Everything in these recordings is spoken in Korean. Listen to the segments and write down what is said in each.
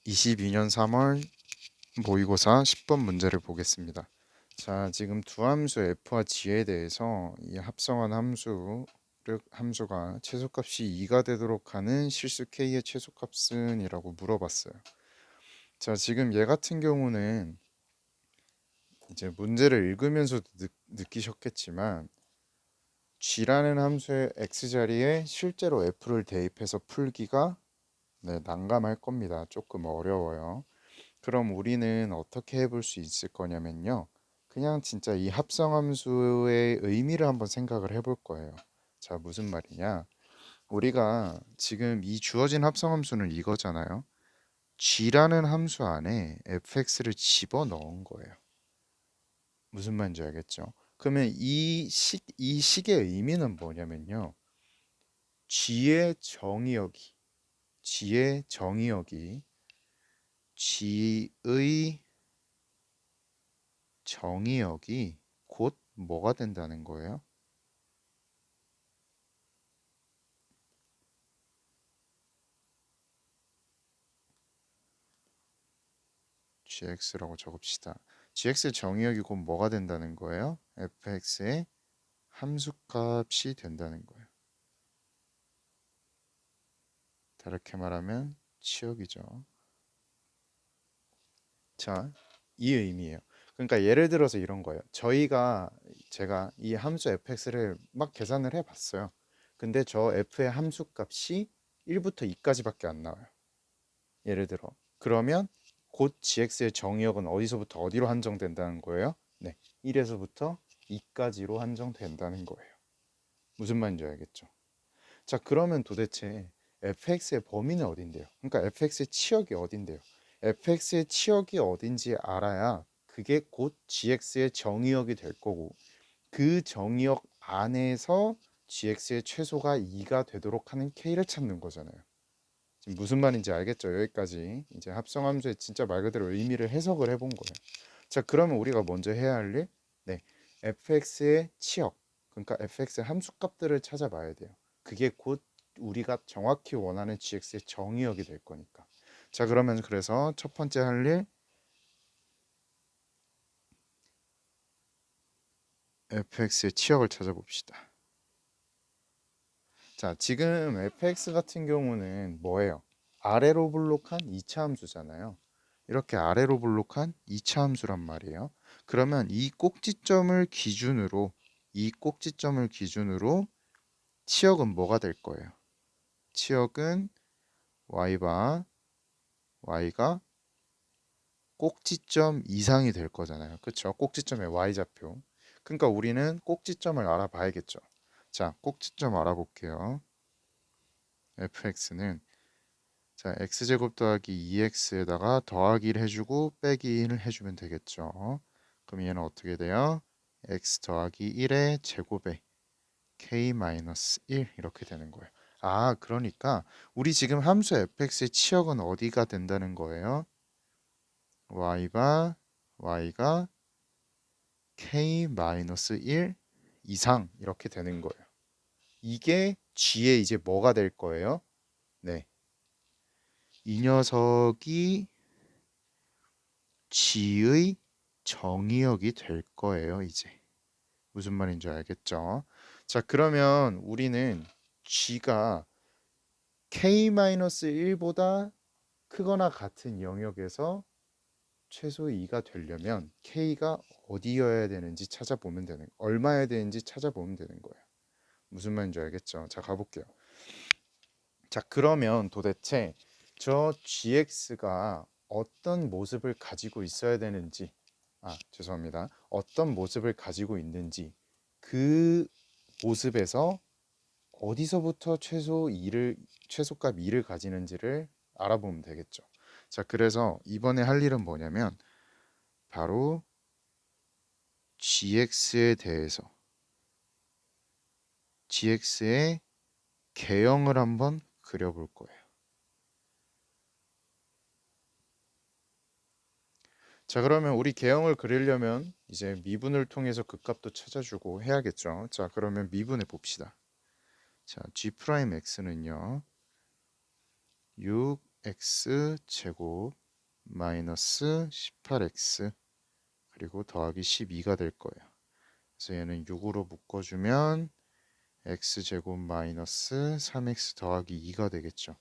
22년 3월 모의고사 10번 문제를 보겠습니다. 자, 지금 두 함수 f와 g에 대해서 이 합성한 함수가 최소값이 2가 되도록 하는 실수 k의 최소값은 이라고 물어봤어요. 자, 지금 얘 같은 경우는 이제 문제를 읽으면서도 느끼셨겠지만 g라는 함수의 x자리에 실제로 f를 대입해서 풀기가 난감할 겁니다. 조금 어려워요. 그럼 우리는 어떻게 해볼 수 있을 거냐면요. 그냥 진짜 이 합성함수의 의미를 한번 생각을 해볼 거예요. 자, 무슨 말이냐? 우리가 지금 이 주어진 합성함수는 이거잖아요. g라는 함수 안에 fx를 집어넣은 거예요. 무슨 말인지 알겠죠? 그러면 이 식의 의미는 뭐냐면요. g의 정의역이 곧 뭐가 된다는 거예요? gx라고 적읍시다. gx의 정의역이 곧 뭐가 된다는 거예요? fx의 함수값이 된다는 거예요. 다르게 말하면 치역이죠. 자, 이 의미예요. 그러니까 예를 들어서 이런 거예요. 제가 이 함수 fx를 막 계산을 해봤어요. 근데 저 f의 함수값이 1부터 2까지밖에 안 나와요. 예를 들어 그러면 곧 gx의 정의역은 어디서부터 어디로 한정된다는 거예요? 네, 1에서부터 2까지로 한정된다는 거예요. 무슨 말인지 알겠죠? 자, 그러면 도대체 fx의 범위는 어딘데요? 그러니까 fx의 치역이 어딘데요? fx의 치역이 어딘지 알아야 그게 곧 gx의 정의역이 될 거고, 그 정의역 안에서 gx의 최소가 2가 되도록 하는 k를 찾는 거잖아요. 지금 무슨 말인지 알겠죠? 여기까지 이제 합성함수의 진짜 말 그대로 의미를 해석을 해본 거예요. 자, 그러면 우리가 먼저 해야 할 일, 네, fx의 치역, 그러니까 fx의 함수값들을 찾아봐야 돼요. 그게 곧 우리가 정확히 원하는 gx의 정의역이 될 거니까. 자, 그러면 그래서 첫 번째 할 일, fx의 치역을 찾아봅시다. 자, 지금 fx 같은 경우는 뭐예요? 아래로 블록한 2차 함수잖아요. 이렇게 아래로 블록한 2차 함수란 말이에요. 그러면 이 꼭지점을 기준으로 치역은 뭐가 될 거예요? 치역은 y가 꼭지점 이상이 될 거잖아요. 그렇죠? 꼭지점의 y좌표. 그러니까 우리는 꼭지점을 알아봐야겠죠. 자, 꼭지점 알아볼게요. fx는 자, x제곱 더하기 2x에다가 더하기를 해주고 빼기 1을 해주면 되겠죠. 그럼 얘는 어떻게 돼요? x 더하기 1의 제곱에 k-1 이렇게 되는 거예요. 아, 그러니까 우리 지금 함수 fx의 치역은 어디가 된다는 거예요? y가 k-1 이상 이렇게 되는 거예요. 이게 g의 이제 뭐가 될 거예요? 네, 이 녀석이 g의 정의역이 될 거예요, 이제. 무슨 말인지 알겠죠? 자, 그러면 우리는 g가 k-1보다 크거나 같은 영역에서 최소 2가 되려면 k가 어디여야 되는지 찾아보면 되는, 얼마여야 되는지 찾아보면 되는 거예요. 무슨 말인지 알겠죠? 자, 가볼게요. 자, 그러면 도대체 저 gx가 어떤 모습을 가지고 있어야 되는지, 죄송합니다. 어떤 모습을 가지고 있는지, 그 모습에서 어디서부터 최소값 2를 가지는지를 알아보면 되겠죠. 자, 그래서 이번에 할 일은 뭐냐면 바로 gx에 대해서 gx의 개형을 한번 그려볼 거예요. 자, 그러면 우리 개형을 그리려면 이제 미분을 통해서 그 값도 찾아주고 해야겠죠. 자, 그러면 미분해 봅시다. 자, g'x는요 6 x 제곱 마이너스 18x 그리고 더하기 12가 될 거예요. 그래서 얘는 6으로 묶어주면 x 제곱 마이너스 3x 더하기 2가 되겠죠.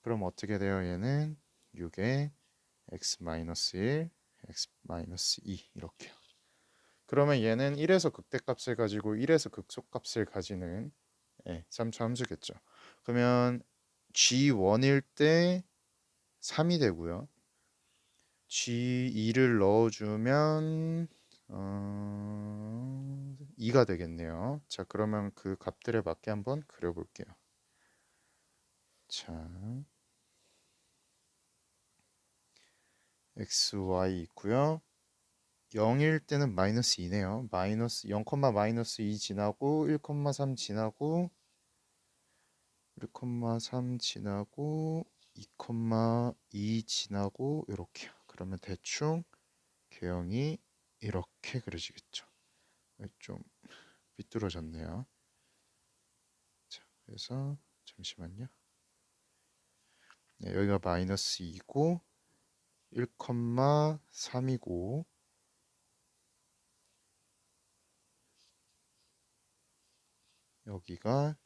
그럼 어떻게 돼요? 얘는 6에 x 마이너스 1, x 마이너스 2 이렇게요. 그러면 얘는 1에서 극대값을 가지고 1에서 극소값을 가지는 3차 함수겠죠. 그러면 G1일 때 3이 되고요. G2를 넣어주면 2가 되겠네요. 자, 그러면 그 값들에 맞게 한번 그려볼게요. 자, x, y 있고요. 0일 때는 마이너스 2네요. 마이너스 0, 마이너스 2 지나고 1,3 지나고 1,3 지나고 2,2 지나고 이렇게요. 그러면 대충 개형이 이렇게 그려지겠죠. 좀 삐뚤어졌네요. 자, 그래서 잠시만요. 네, 여기가 마이너스 2고 1,3이고 여기가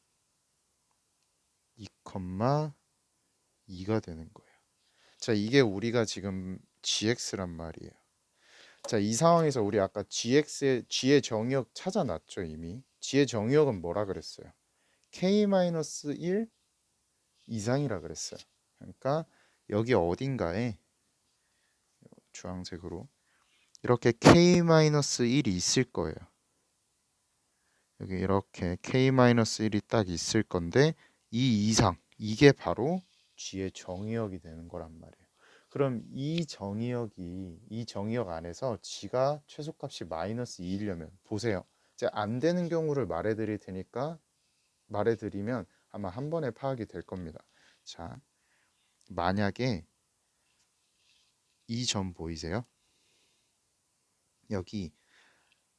2,2가 되는 거예요. 자, 이게 우리가 지금 gx란 말이에요. 자, 이 상황에서 우리 아까 g의 정의역 찾아놨죠, 이미. g의 정의역은 뭐라 그랬어요? k-1 이상이라 그랬어요. 그러니까 여기 어딘가에 주황색으로 이렇게 k-1이 있을 거예요. 여기 이렇게 k-1이 딱 있을 건데 이 이상, 이게 바로 g의 정의역이 되는 거란 말이에요. 그럼 이 정의역 안에서 g가 최소값이 마이너스 2이려면 보세요. 이제 안 되는 경우를 말해드릴 테니까 말해드리면 아마 한 번에 파악이 될 겁니다. 자, 만약에 이 점 보이세요? 여기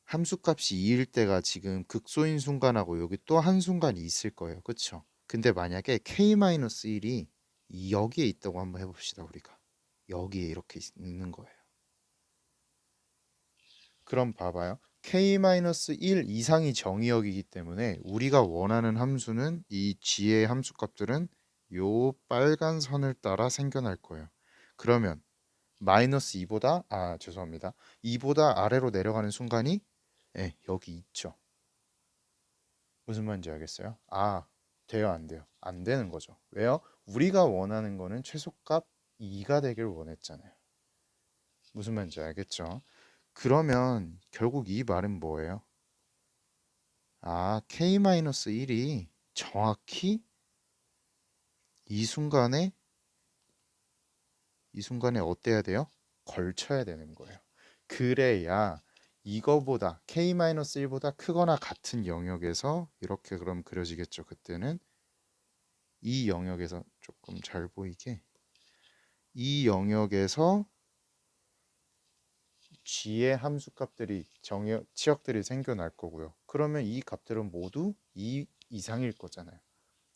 함수값이 2일 때가 지금 극소인 순간하고 여기 또 한 순간이 있을 거예요. 그쵸? 근데 만약에 k-1이 여기에 있다고 한번 해봅시다. 우리가 여기에 이렇게 있는 거예요. 그럼 봐봐요. k-1 이상이 정의역이기 때문에 우리가 원하는 함수는 이 g의 함수값들은 요 빨간 선을 따라 생겨날 거예요. 그러면 마이너스 2보다 죄송합니다. 2보다 아래로 내려가는 순간이 여기 있죠. 무슨 말인지 알겠어요? 돼요, 안 돼요? 안 되는 거죠. 왜요? 우리가 원하는 거는 최소값 2가 되길 원했잖아요. 무슨 말인지 알겠죠? 그러면 결국 이 말은 뭐예요? k-1이 정확히 이 순간에 어때야 돼요? 걸쳐야 되는 거예요. 그래야 이거보다 k-1보다 크거나 같은 영역에서 이렇게 그럼 그려지겠죠. 그때는 이 영역에서 조금 잘 보이게 이 영역에서 g의 함수값들이 치역들이 생겨날 거고요. 그러면 이 값들은 모두 2 이상일 거잖아요.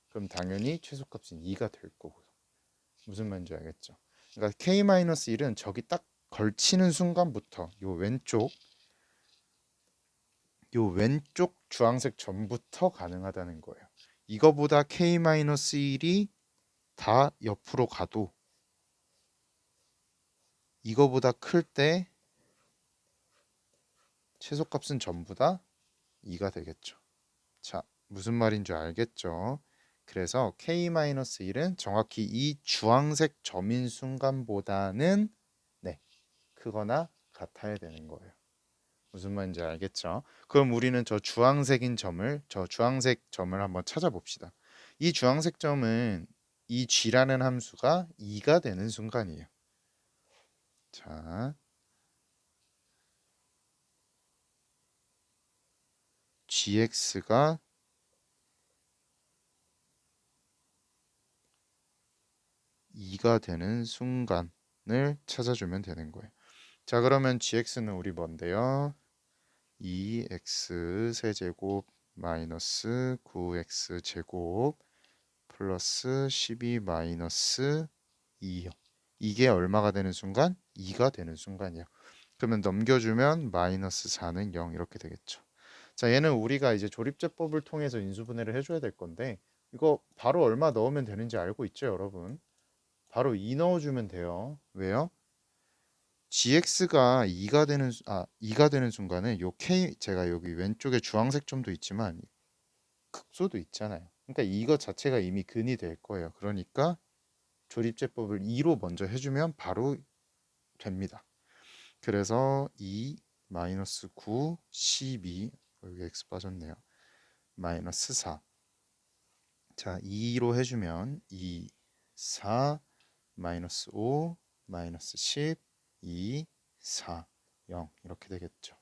그럼 당연히 최소값은 2가 될 거고요. 무슨 말인지 알겠죠? 그러니까 k-1은 저기 딱 걸치는 순간부터 요 왼쪽 주황색 점부터 가능하다는 거예요. 이거보다 k-1이 다 옆으로 가도 이거보다 클 때 최소값은 전부 다 2가 되겠죠. 자, 무슨 말인 줄 알겠죠? 그래서 k-1은 정확히 이 주황색 점인 순간보다는 크거나 같아야 되는 거예요. 무슨 말인지 알겠죠? 그럼 우리는 저 주황색 점을 한번 찾아봅시다. 이 주황색 점은 이 g라는 함수가 2가 되는 순간이에요. 자, gx가 2가 되는 순간을 찾아주면 되는 거예요. 자, 그러면 gx는 우리 뭔데요? 2x 세제곱 마이너스 9x 제곱 플러스 12 마이너스 2요. 이게 얼마가 되는 순간? 2가 되는 순간이요. 그러면 넘겨주면 마이너스 4는 0 이렇게 되겠죠. 자, 얘는 우리가 이제 조립제법을 통해서 인수분해를 해줘야 될 건데 이거 바로 얼마 넣으면 되는지 알고 있죠, 여러분? 바로 2 넣어주면 돼요. 왜요? gx가 2가 되는 순간에 요 k 제가 여기 왼쪽에 주황색 점도 있지만 극소도 있잖아요. 그러니까 이거 자체가 이미 근이 될 거예요. 그러니까 조립제법을 2로 먼저 해주면 바로 됩니다. 그래서 2 마이너스 9 12 여기 x 빠졌네요. 마이너스 4. 자, 2로 해주면 2 4 마이너스 5 마이너스 10 2 4 0 이렇게 되겠죠.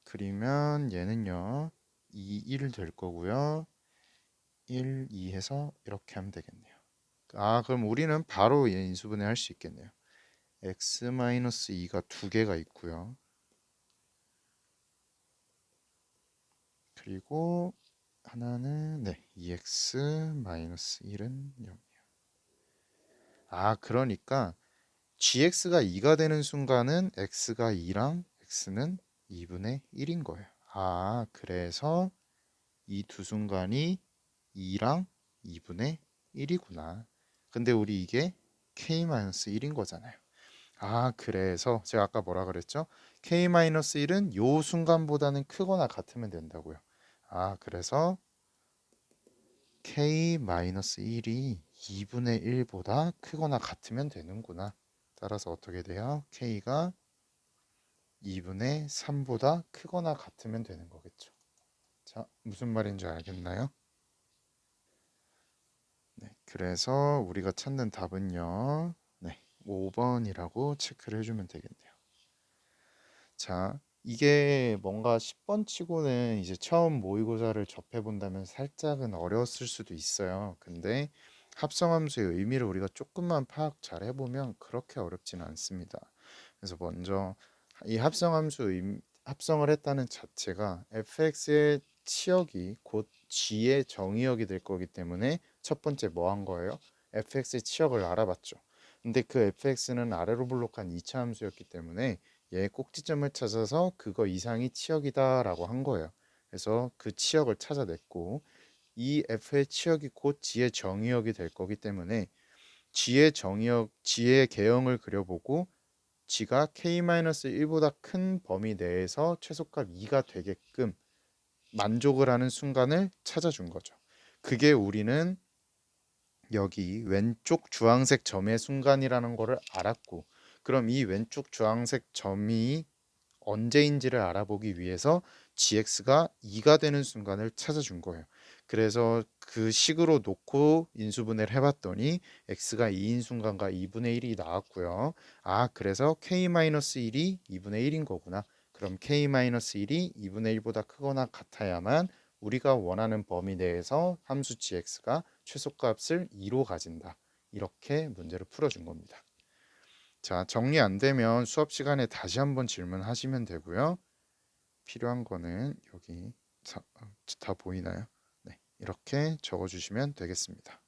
그리면 얘는요 2 1 될 거고요. 1 2 해서 이렇게 하면 되겠네요. 그럼 우리는 바로 얘 인수분해 할 수 있겠네요. x-2가 두 개가 있고요. 그리고 하나는 2x-1은 0이에요. 그러니까 gx가 2가 되는 순간은 x가 2랑 x는 2분의 1인 거예요. 그래서 이 두 순간이 2랑 2분의 1이구나. 근데 우리 이게 k-1인 거잖아요. 그래서 제가 아까 뭐라 그랬죠? k-1은 요 순간보다는 크거나 같으면 된다고요. 그래서 k-1이 2분의 1보다 크거나 같으면 되는구나. 따라서 어떻게 돼요? k가 2분의 3보다 크거나 같으면 되는 거겠죠. 자, 무슨 말인지 알겠나요? 네, 그래서 우리가 찾는 답은요. 5번이라고 체크를 해주면 되겠네요. 자, 이게 뭔가 10번 치고는 이제 처음 모의고사를 접해 본다면 살짝은 어려웠을 수도 있어요. 근데 합성함수의 의미를 우리가 조금만 파악 잘 해보면 그렇게 어렵지는 않습니다. 그래서 먼저 이 합성을 했다는 자체가 fx의 치역이 곧 g의 정의역이 될 거기 때문에 첫 번째 뭐 한 거예요? fx의 치역을 알아봤죠. 근데 그 fx는 아래로 블록한 2차 함수였기 때문에 얘 꼭지점을 찾아서 그거 이상이 치역이다라고 한 거예요. 그래서 그 치역을 찾아냈고 이 f의 치역이 곧 g의 정의역이 될 거기 때문에 g의 개형을 그려보고 g가 k-1보다 큰 범위 내에서 최소값 2가 되게끔 만족을 하는 순간을 찾아준 거죠. 그게 우리는 여기 왼쪽 주황색 점의 순간이라는 거를 알았고, 그럼 이 왼쪽 주황색 점이 언제인지를 알아보기 위해서 gx가 2가 되는 순간을 찾아준 거예요. 그래서 그 식으로 놓고 인수분해를 해봤더니 x가 2인 순간과 2분의 1이 나왔고요. 그래서 k-1이 2분의 1인 거구나. 그럼 k-1이 2분의 1보다 크거나 같아야만 우리가 원하는 범위 내에서 함수 gx가 최소값을 2로 가진다. 이렇게 문제를 풀어준 겁니다. 자, 정리 안 되면 수업 시간에 다시 한번 질문하시면 되고요. 필요한 거는 여기 다 보이나요? 네, 이렇게 적어주시면 되겠습니다.